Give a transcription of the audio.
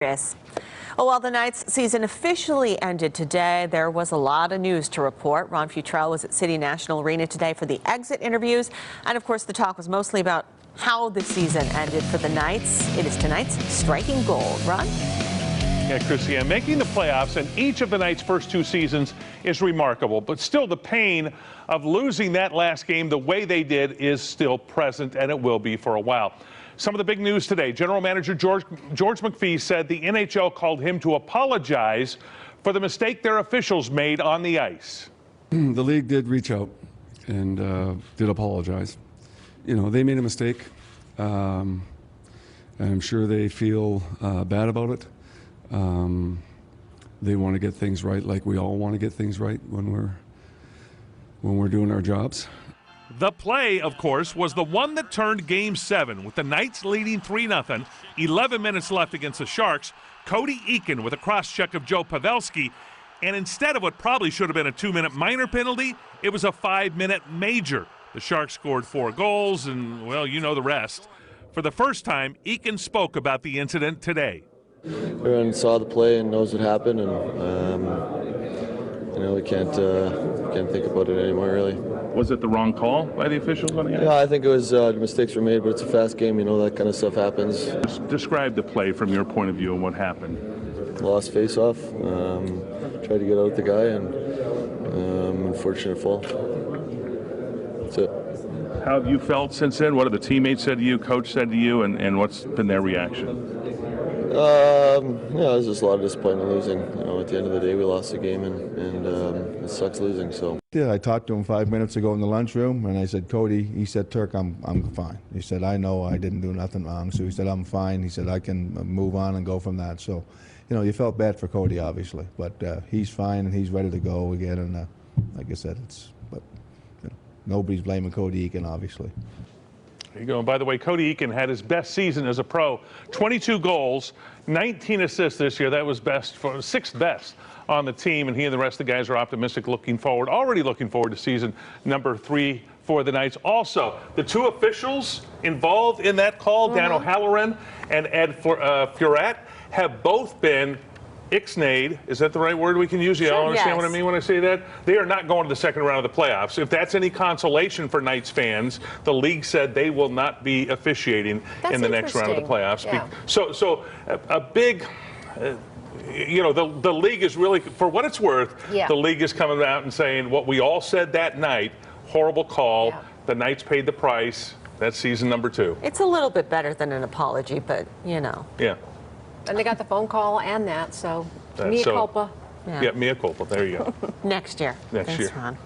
Well, while the Knights season officially ended today, there was a lot of news to report. Ron Futrell was at City National Arena today for the exit interviews. And of course, the talk was mostly about how the season ended for the Knights. It is tonight's striking gold. Ron? Yeah, Chrissy, making the playoffs in each of the Knights' first two seasons is remarkable, but still the pain of losing that last game the way they did is still present, and it will be for a while. Some of the big news today. General Manager George McPhee said the NHL called him to apologize for the mistake their officials made on the ice. The league did reach out and did apologize. You know, they made a mistake. I'm sure they feel bad about it. They want to get things right, like we all want to get things right when we're doing our jobs. The play, of course, was the one that turned Game 7, with the Knights leading 3-0, 11 minutes left against the Sharks. Cody Eakin with a cross-check of Joe Pavelski, and instead of what probably should have been a 2-minute minor penalty, it was a 5-minute major. The Sharks scored 4 goals, and, well, you know the rest. For the first time, Eakin spoke about the incident today. Everyone saw the play and knows what happened, and we can't think about it anymore, really. Was it the wrong call by the officials on the ice? Yeah, I think it was mistakes were made, but it's a fast game. You know, that kind of stuff happens. Describe the play from your point of view and what happened. Lost face-off. Tried to get out the guy, and unfortunate fall. That's it. How have you felt since then? What have the teammates said to you, coach said to you, and what's been their reaction? There's just a lot of disappointment losing. You know, at the end of the day, we lost the game, and it sucks losing. So. Yeah, I talked to him 5 minutes ago in the lunchroom, and I said, Cody, he said, Turk, I'm fine. He said, I know I didn't do nothing wrong. So he said, I'm fine. He said, I can move on and go from that. So, you know, you felt bad for Cody, obviously, but he's fine and he's ready to go again. And like I said, nobody's blaming Cody Eakin, obviously. There you go. And by the way, Cody Eakin had his best season as a pro. 22 goals, 19 assists this year. That was sixth best on the team, and he and the rest of the guys are optimistic, already looking forward to season number 3 for the Knights. Also, the two officials involved in that call, Dan O'Halloran and Ed Furat, have both been ixnayed. Is that the right word we can use? You all understand what I mean when I say that? They are not going to the second round of the playoffs. If that's any consolation for Knights fans, the league said they will not be officiating in the next round of the playoffs. Yeah. So a big... the league is really, for what it's worth, the league is coming out and saying what we all said that night, horrible call, the Knights paid the price, that's season number 2. It's a little bit better than an apology, but, you know. Yeah. And they got the phone call and that, so mea culpa. Yeah, mea culpa, there you go. Next year. Thanks, Ron.